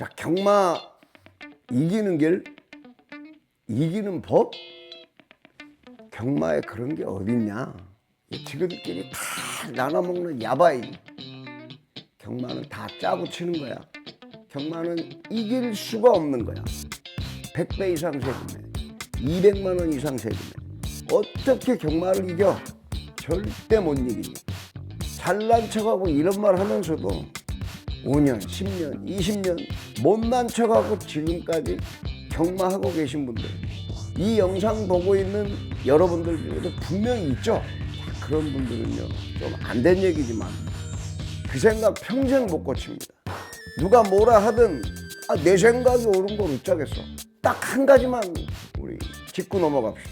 자, 경마 이기는 길, 이기는 법? 경마에 그런 게 어딨냐? 지들끼리 다 나눠먹는 야바이. 경마는 다 짜고 치는 거야. 경마는 이길 수가 없는 거야. 100배 이상 세금에 200만 원 이상 세금에 어떻게 경마를 이겨? 절대 못 이기지. 잘난 척하고 이런 말 하면서도 5년, 10년, 20년 못난 척하고 지금까지 경마하고 계신 분들, 이 영상 보고 있는 여러분들 중에도 분명히 있죠. 그런 분들은요, 좀 안 된 얘기지만 그 생각 평생 못 고칩니다. 누가 뭐라 하든 내 생각이 옳은 걸 어쩌겠어. 딱 한 가지만 우리 짚고 넘어갑시다.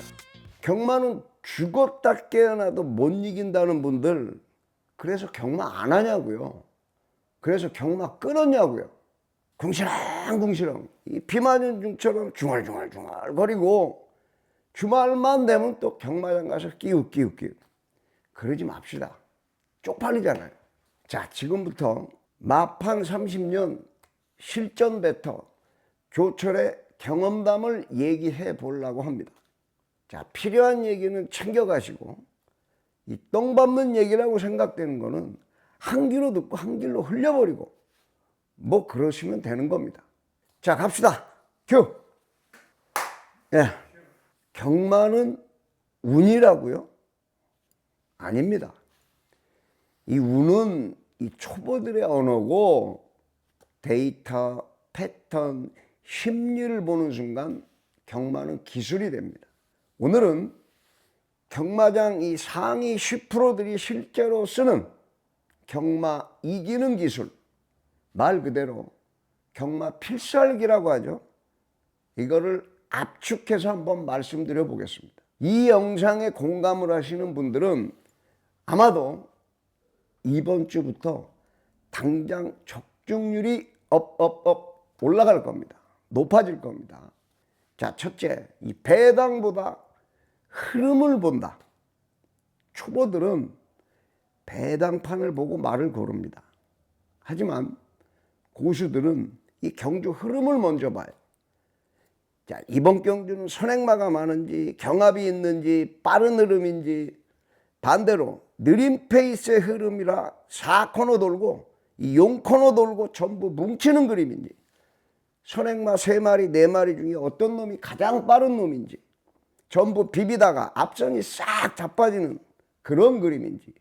경마는 죽었다 깨어나도 못 이긴다는 분들, 그래서 경마 안 하냐고요. 그래서 경마 끊었냐고요. 궁시렁궁시렁 이 비 맞은 중처럼 중얼중얼 거리고 주말만 되면 또 경마장 가서 끼우끼우 그러지 맙시다. 쪽팔리잖아요. 자, 지금부터 마판 30년 실전 배터 조철의 경험담을 얘기해 보려고 합니다. 자, 필요한 얘기는 챙겨가시고 이 똥 밟는 얘기라고 생각되는 거는 한 귀로 듣고 한 길로 흘려버리고 뭐 그러시면 되는 겁니다. 자, 갑시다. 큐. 예. 경마는 운이라고요? 아닙니다. 이 운은 이 초보들의 언어고 데이터, 패턴, 심리를 보는 순간 경마는 기술이 됩니다. 오늘은 경마장 이 상위 10%들이 실제로 쓰는 경마 이기는 기술, 말 그대로 경마 필살기라고 하죠. 이거를 압축해서 한번 말씀드려 보겠습니다. 이 영상에 공감을 하시는 분들은 아마도 이번 주부터 당장 적중률이 업 올라갈 겁니다. 높아질 겁니다. 자, 첫째, 이 배당보다 흐름을 본다. 초보들은 배당판을 보고 말을 고릅니다. 하지만 고수들은 이 경주 흐름을 먼저 봐요. 자, 이번 경주는 선행마가 많은지 경합이 있는지 빠른 흐름인지, 반대로 느린 페이스의 흐름이라 4코너 돌고 이 6코너 돌고 전부 뭉치는 그림인지, 선행마 3마리 4마리 중에 어떤 놈이 가장 빠른 놈인지, 전부 비비다가 앞선이 싹 자빠지는 그런 그림인지,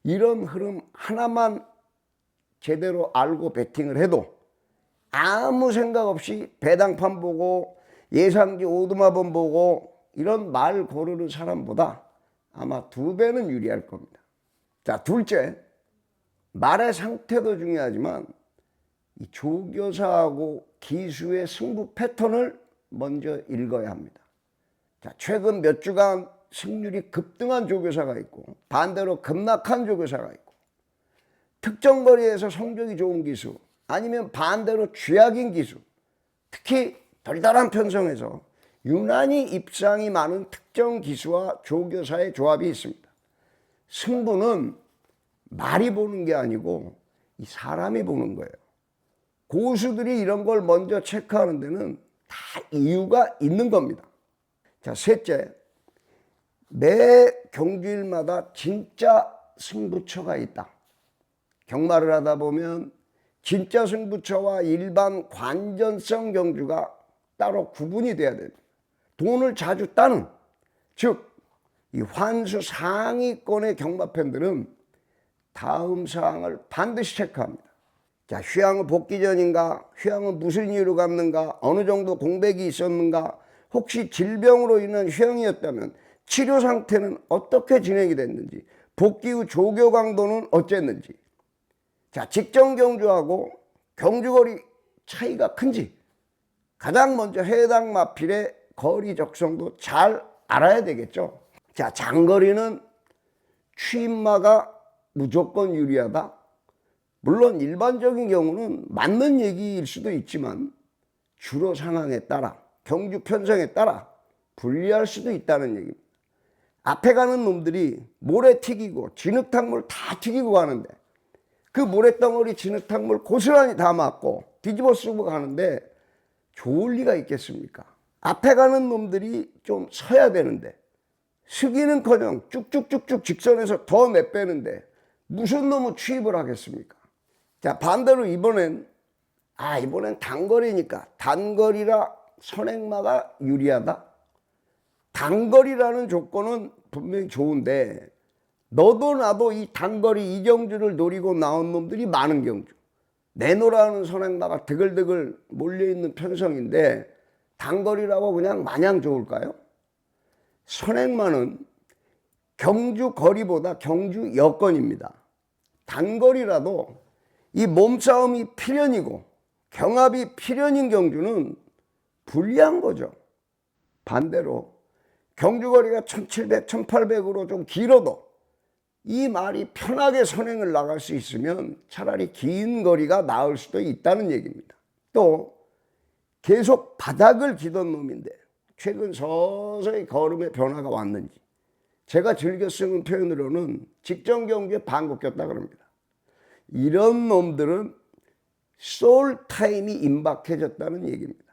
이런 흐름 하나만 제대로 알고 배팅을 해도 아무 생각 없이 배당판 보고 예상지 오두마번 보고 이런 말 고르는 사람보다 아마 2배는 유리할 겁니다. 자, 둘째, 말의 상태도 중요하지만 이 조교사하고 기수의 승부 패턴을 먼저 읽어야 합니다. 자, 최근 몇 주간 승률이 급등한 조교사가 있고 반대로 급락한 조교사가 있고, 특정 거리에서 성적이 좋은 기수 아니면 반대로 쥐약인 기수, 특히 별다른 편성에서 유난히 입상이 많은 특정 기수와 조교사의 조합이 있습니다. 승부는 말이 보는 게 아니고 이 사람이 보는 거예요. 고수들이 이런 걸 먼저 체크하는 데는 다 이유가 있는 겁니다. 자, 셋째, 매 경주일마다 진짜 승부처가 있다. 경마를 하다 보면 진짜 승부처와 일반 관전성 경주가 따로 구분이 돼야 됩니다. 돈을 자주 따는, 즉 이 환수 상위권의 경마팬들은 다음 사항을 반드시 체크합니다. 자, 휴양을 복귀 전인가, 휴양은 무슨 이유로 갔는가, 어느 정도 공백이 있었는가, 혹시 질병으로 인한 휴양이었다면 치료 상태는 어떻게 진행이 됐는지, 복귀 후 조교 강도는 어쨌는지, 자, 직전 경주하고 경주거리 차이가 큰지 가장 먼저 해당 마필의 거리 적성도 잘 알아야 되겠죠. 자, 장거리는 취임마가 무조건 유리하다. 물론 일반적인 경우는 맞는 얘기일 수도 있지만 주로 상황에 따라, 경주 편성에 따라 불리할 수도 있다는 얘기입니다. 앞에 가는 놈들이 모래 튀기고 진흙탕물 다 튀기고 가는데 그 모래덩어리 진흙탕물 고스란히 다 맞고 뒤집어 쓰고 가는데 좋을 리가 있겠습니까? 앞에 가는 놈들이 좀 서야 되는데 서기는커녕 쭉쭉쭉쭉 직선에서 더 내빼는데 무슨 놈의 추입을 하겠습니까? 자, 반대로 이번엔 단거리니까 단거리라 선행마가 유리하다. 단거리라는 조건은 분명히 좋은데 너도 나도 이 단거리 이경주를 노리고 나온 놈들이 많은 경주. 내노라는 선행마가 드글드글 몰려있는 편성인데 단거리라고 그냥 마냥 좋을까요? 선행마는 경주 거리보다 경주 여건입니다. 단거리라도 이 몸싸움이 필연이고 경합이 필연인 경주는 불리한 거죠. 반대로 경주거리가 1700, 1800으로 좀 길어도 이 말이 편하게 선행을 나갈 수 있으면 차라리 긴 거리가 나을 수도 있다는 얘기입니다. 또 계속 바닥을 기던 놈인데 최근 서서히 걸음의 변화가 왔는지 제가 즐겨 쓰는 표현으로는 직전 경주에 방구 꼈다 그럽니다. 이런 놈들은 솔 타임이 임박해졌다는 얘기입니다.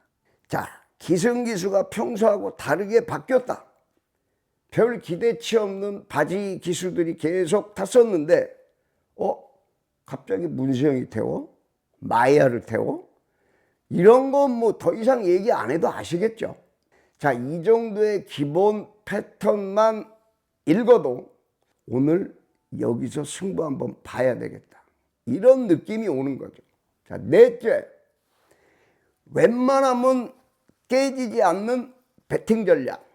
자, 기승기수가 평소하고 다르게 바뀌었다. 별 기대치 없는 바지 기수들이 계속 탔었는데 갑자기 문세영이 태워? 마이야를 태워? 이런 건 뭐 더 이상 얘기 안 해도 아시겠죠? 자, 이 정도의 기본 패턴만 읽어도 오늘 여기서 승부 한번 봐야 되겠다. 이런 느낌이 오는 거죠. 자, 넷째, 웬만하면 깨지지 않는 배팅 전략.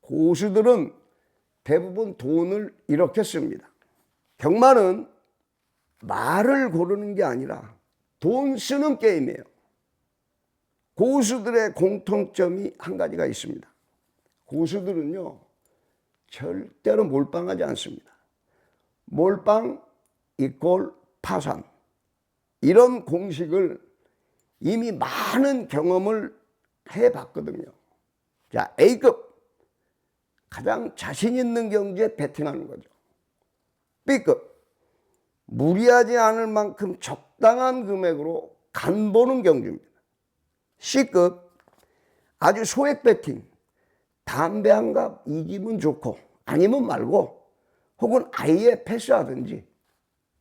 고수들은 대부분 돈을 이렇게 씁니다. 경마는 말을 고르는 게 아니라 돈 쓰는 게임이에요. 고수들의 공통점이 한 가지가 있습니다. 고수들은요, 절대로 몰빵하지 않습니다. 몰빵 이꼴 파산. 이런 공식을 이미 많은 경험을 해봤거든요. 자, A급. 가장 자신 있는 경주에 배팅하는 거죠. B급. 무리하지 않을 만큼 적당한 금액으로 간보는 경주입니다. C급. 아주 소액 배팅. 담배 한 갑 이기면 좋고 아니면 말고 혹은 아예 패스하든지.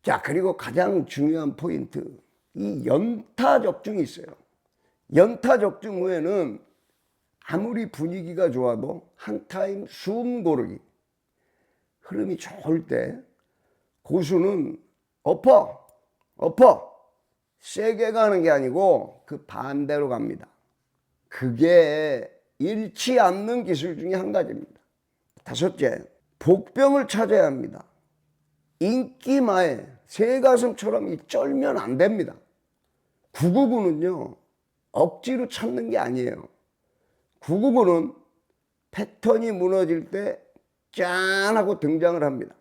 자, 그리고 가장 중요한 포인트, 이 연타 적중이 있어요. 연타 적중 후에는 아무리 분위기가 좋아도 한 타임 숨 고르기, 흐름이 좋을 때 고수는 엎어 세게 가는 게 아니고 그 반대로 갑니다. 그게 잃지 않는 기술 중에 한 가지입니다. 다섯째, 복병을 찾아야 합니다. 인기마에 새가슴처럼 쩔면 안 됩니다. 999는요 억지로 찾는 게 아니에요. 999는 패턴이 무너질 때 짠 하고 등장을 합니다.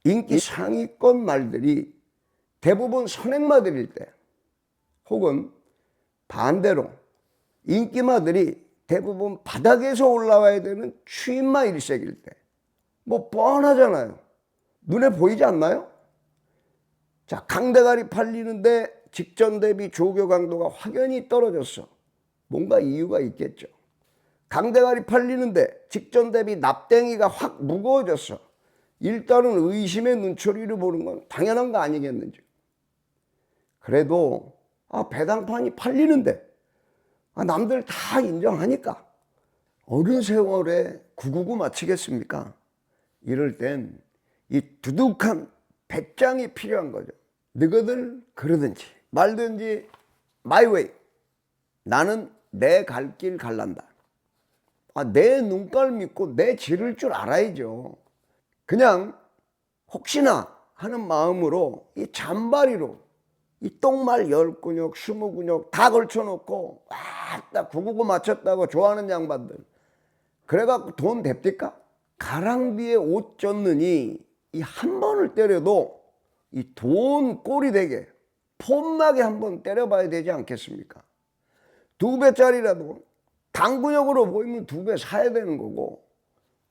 인기 상위권 말들이 대부분 선행마들일 때 혹은 반대로 인기마들이 대부분 바닥에서 올라와야 되는 추임마 일색일 때 뭐 뻔하잖아요. 눈에 보이지 않나요? 자, 강대가리 팔리는데 직전 대비 조교 강도가 확연히 떨어졌어. 뭔가 이유가 있겠죠. 강대가리 팔리는데 직전 대비 납땡이가 확 무거워졌어. 일단은 의심의 눈초리를 보는 건 당연한 거 아니겠는지. 그래도 배당판이 팔리는데 남들 다 인정하니까 어느 세월에 999 맞히겠습니까? 이럴 땐 이 두둑한 배짱이 필요한 거죠. 너희들 그러든지 말든지 my way. 나는 내 갈 길 갈란다. 내 눈깔 믿고 내 지를 줄 알아야죠. 그냥 혹시나 하는 마음으로 이 잔바리로 이 똥말 10근육 20근육 다 걸쳐놓고 딱 999 맞췄다고 좋아하는 양반들 그래갖고 돈 됩니까? 가랑비에 옷 젖느니 이 한 번을 때려도 이 돈 꼴이 되게 폼나게 한번 때려봐야 되지 않겠습니까? 2배짜리라도 당근역으로 보이면 2배 사야 되는 거고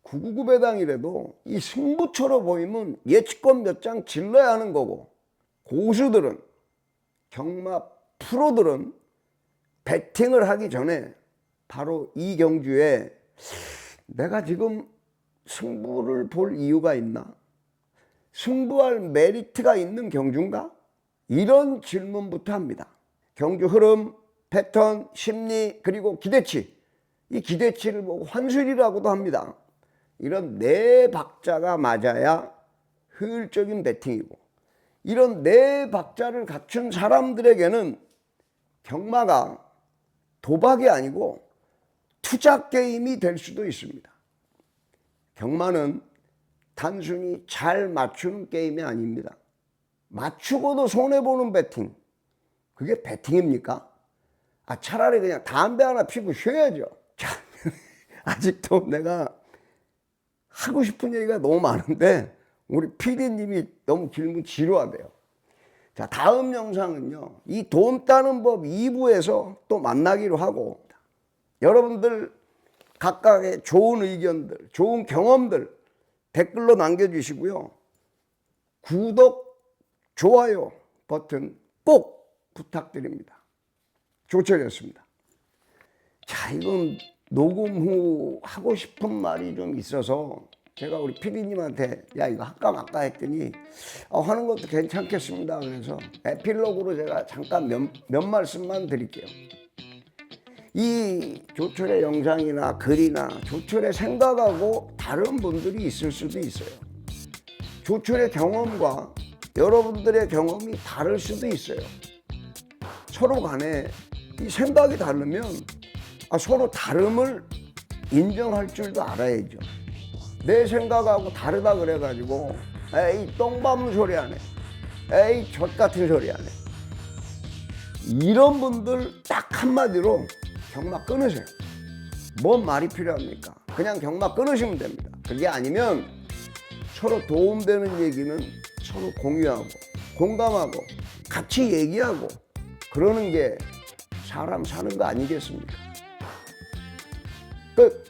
999 배당이라도 이 승부처로 보이면 예치권 몇 장 질러야 하는 거고 고수들은 경마 프로들은 배팅을 하기 전에 바로 이 경주에 내가 지금 승부를 볼 이유가 있나? 승부할 메리트가 있는 경주인가? 이런 질문부터 합니다. 경주 흐름, 패턴, 심리, 그리고 기대치. 이 기대치를 보고 환술이라고도 합니다. 이런 네 박자가 맞아야 효율적인 배팅이고, 이런 네 박자를 갖춘 사람들에게는 경마가 도박이 아니고 투자 게임이 될 수도 있습니다. 경마는 단순히 잘 맞추는 게임이 아닙니다. 맞추고도 손해보는 배팅, 그게 배팅입니까? 차라리 그냥 담배 하나 피고 쉬어야죠. 아직도 내가 하고 싶은 얘기가 너무 많은데 우리 PD님이 너무 길면 지루하대요. 자, 다음 영상은요, 이 돈 따는 법 2부에서 또 만나기로 하고, 여러분들 각각의 좋은 의견들, 좋은 경험들 댓글로 남겨주시고요. 구독, 좋아요 버튼 꼭 부탁드립니다. 조철이었습니다. 자, 이건 녹음 후 하고 싶은 말이 좀 있어서 제가 우리 PD님한테 야 이거 할까 말까 했더니 하는 것도 괜찮겠습니다. 그래서 에필로그로 제가 잠깐 몇 말씀만 드릴게요. 이 조철의 영상이나 글이나 조철의 생각하고 다른 분들이 있을 수도 있어요. 조철의 경험과 여러분들의 경험이 다를 수도 있어요. 서로 간에 이 생각이 다르면 서로 다름을 인정할 줄도 알아야죠. 내 생각하고 다르다 그래가지고 에이 똥밥 소리 하네, 에이 젖 같은 소리 하네, 이런 분들 딱 한마디로 경마 끊으세요. 뭔 말이 필요합니까? 그냥 경마 끊으시면 됩니다. 그게 아니면 서로 도움되는 얘기는 서로 공유하고 공감하고 같이 얘기하고 그러는 게 사람 사는 거 아니겠습니까? 끝.